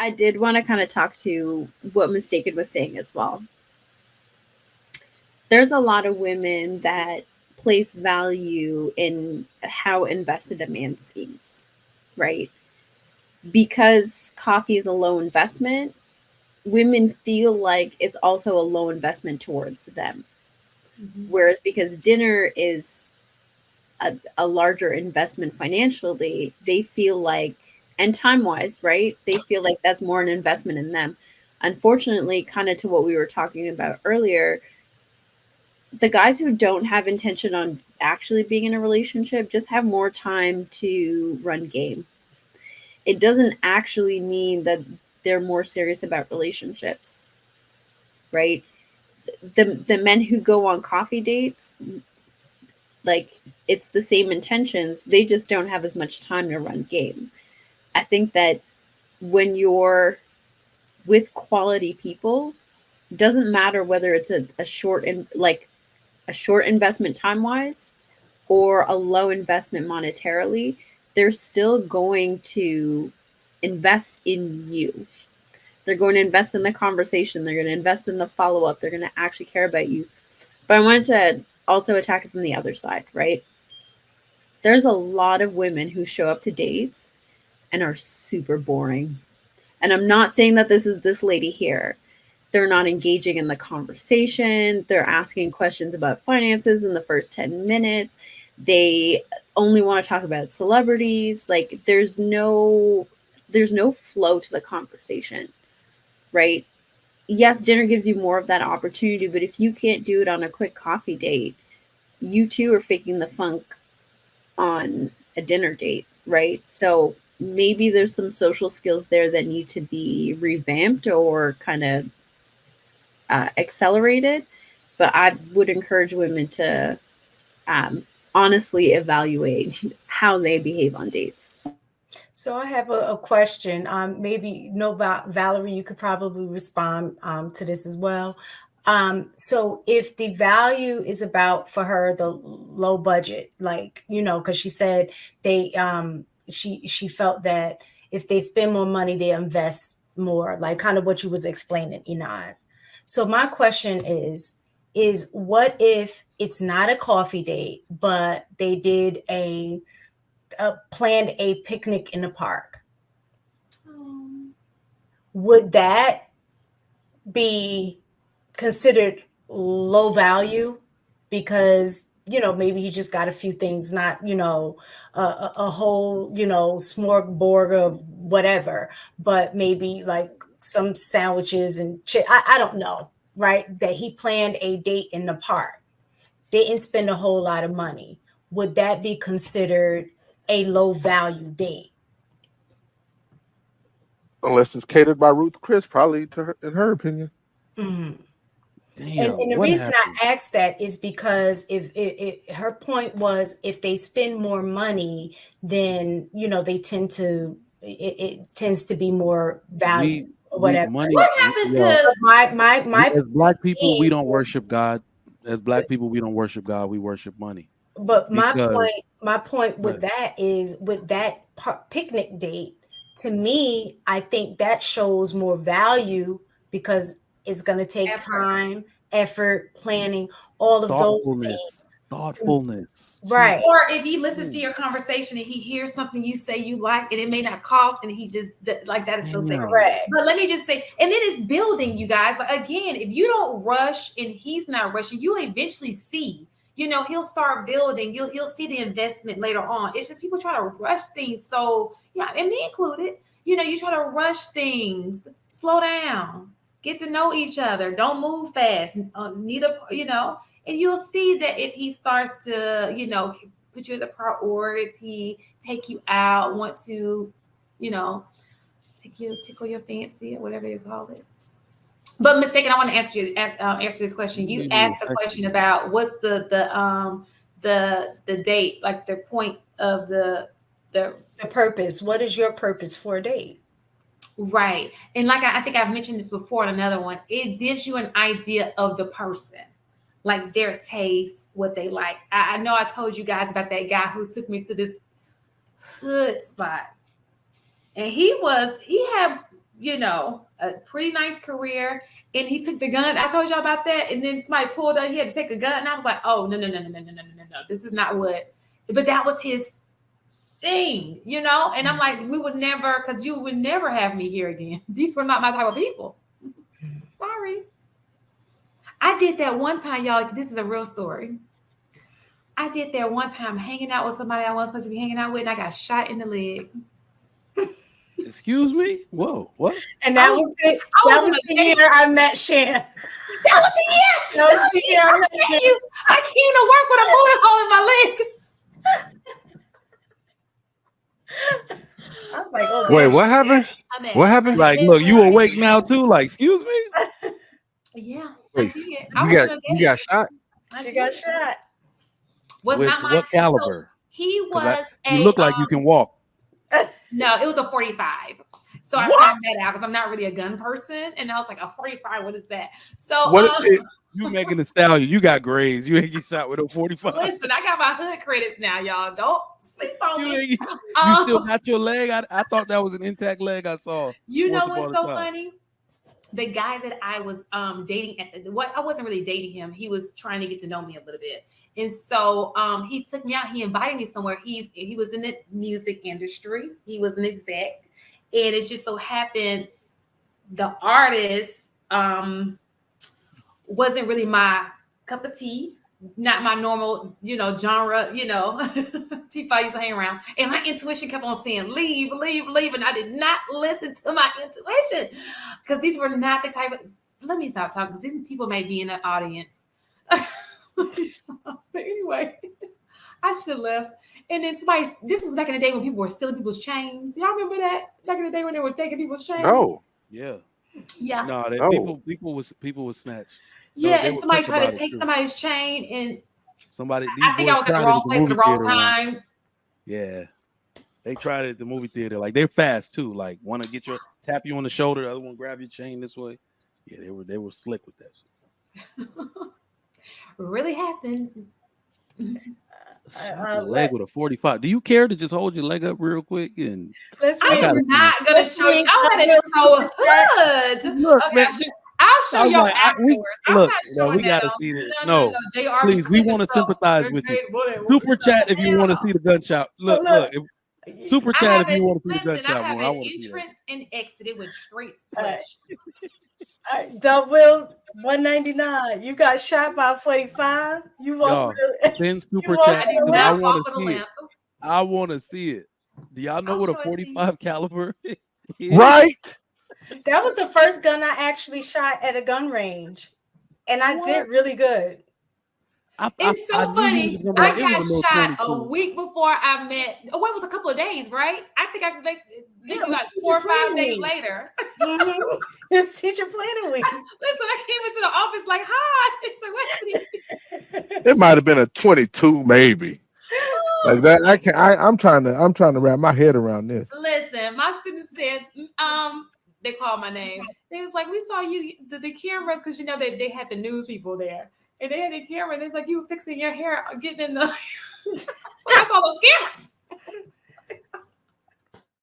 I did want to kind of talk to what Mistaken was saying as well. There's a lot of women that place value in how invested a man seems, right? Because coffee is a low investment, women feel like it's also a low investment towards them. Mm-hmm. Whereas because dinner is a larger investment financially, they feel like, and time wise, right? They feel like that's more an investment in them. Unfortunately, kind of to what we were talking about earlier, the guys who don't have intention on actually being in a relationship just have more time to run game. It doesn't actually mean that they're more serious about relationships, right? The men who go on coffee dates, like, it's the same intentions, they just don't have as much time to run game. I think that when you're with quality people, doesn't matter whether it's a short and like a short investment time wise or a low investment monetarily, they're still going to invest in you. They're going to invest in the conversation. They're going to invest in the follow up. They're going to actually care about you. But I wanted to also attack it from the other side, right? There's a lot of women who show up to dates and are super boring. And I'm not saying that this is this lady here. They're not engaging in the conversation. They're asking questions about finances in the first 10 minutes. They only want to talk about celebrities. Like, there's no flow to the conversation, right? Yes, dinner gives you more of that opportunity, but if you can't do it on a quick coffee date, you too are faking the funk on a dinner date, right? So maybe there's some social skills there that need to be revamped or kind of accelerated. But I would encourage women to honestly evaluate how they behave on dates. So I have a question. Maybe Valerie, you could probably respond to this as well. So if the value is about for her the low budget, like, because she said she felt that if they spend more money, they invest more, like kind of what you was explaining, Inaz. So my question is what if it's not a coffee date, but they did planned a picnic in the park? Would that be considered low value because maybe he just got a few things, not a whole smorgasbord of whatever, but maybe like some sandwiches and I don't know, right? That he planned a date in the park, didn't spend a whole lot of money. Would that be considered a low value date? Unless it's catered by Ruth Chris, probably to her, in her opinion. Mm-hmm. Damn, and the reason happened? I asked that is because if her point was if they spend more money, then they tend to it tends to be more value or whatever. What happened to my as Black people, we don't worship God. As Black people, we don't worship God. We worship money. But my point with that is with that picnic date, to me, I think that shows more value because it's going to take time, effort, planning, all of those things. Thoughtfulness. Right. Or if he listens to your conversation and he hears something you say you like, and it may not cost, and he just like that is so sacred. But let me just say, and then it's building, you guys. Again, if you don't rush and he's not rushing, you eventually see. He'll start building. You'll see the investment later on. It's just people try to rush things. So yeah, and me included. You try to rush things. Slow down. Get to know each other. Don't move fast. Neither, and you'll see that if he starts to, put you as a priority, take you out, want to, tickle your fancy or whatever you call it. But Mistaken, I want to answer this question. You asked the question about what's the date, like the point of the purpose. What is your purpose for a date? Right. And like I think I've mentioned this before in another one, it gives you an idea of the person, like their taste, what they like. I know I told you guys about that guy who took me to this hood spot. And he had a pretty nice career, and he took the gun. I told y'all about that, and then somebody pulled up. He had to take a gun, and I was like, "Oh no! This is not what." But that was his thing, And I'm like, we would never, because you would never have me here again. These were not my type of people. Sorry. I did that one time, y'all. This is a real story. I did that one time hanging out with somebody I wasn't supposed to be hanging out with, and I got shot in the leg. Excuse me? Whoa, what? And that was the year I met Shan. That was the year. That was the year I met Shan. I came to work with a bullet hole in my leg. I was like, oh, Wait, what happened? What happened? Like, look, you awake now too? Like, excuse me? Yeah. Wait, you got shot? She got shot. Was With not my what caliber? So he was you look like you can walk. No, it was a 45. So I found that out because I'm not really a gun person. And I was like, a 45, what is that? So you making a stallion. You got grades. You ain't get shot with a 45. Listen, I got my hood credits now, y'all. Don't sleep on me. You still got your leg? I thought that was an intact leg I saw. You know what's so funny? The guy that I was dating I wasn't really dating him. He was trying to get to know me a little bit. And so he took me out. He invited me somewhere. He was in the music industry. He was an exec. And it just so happened the artist wasn't really my cup of tea, not my normal, genre, T5 I used to hang around. And my intuition kept on saying, leave. And I did not listen to my intuition because these were not the type of, let me stop talking because these people may be in the audience. But anyway, I should have left. And then this was back in the day when people were stealing people's chains. Y'all remember that? Back in the day when they were taking people's chains? No. Yeah. Yeah. No, people was snatched. Yeah, and somebody tried to take somebody's chain, and somebody. I think I was at the wrong place at the wrong time. Yeah, they tried it at the movie theater. Like they're fast too. Like want to tap you on the shoulder, the other one grab your chain this way. Yeah, they were slick with that shit. Really happened. Leg with a 45. Do you care to just hold your leg up real quick? And I am not going to show you. I want to show hood. Look, okay, man, I'll show you like, afterwards. We got to see this. No, please, we want to sympathize with you. Super chat if you want to see the gunshot. Look. Super chat if you want to see the gunshot. I have an entrance and exit. It went straight splash. Double 199. You got shot by 45. You walked. Send super chat. I want to see it. I want to see it. Do y'all know what a 45 caliber is? Right. That was the first gun I actually shot at a gun range, and I did really good. It's so funny. I got shot a week before I met. Oh, it was a couple of days, right? I think I could make it about 4 or 5 days later. It's teacher planning week. Listen, I came into the office like, "Hi." It's like, what? It might have been a 22, maybe. Like that. I'm trying to wrap my head around this. Listen, my students said, they called my name. They was like, "We saw you the cameras because they had the news people there." And they had the camera. And it's like you were fixing your hair, getting in the. I saw those cameras.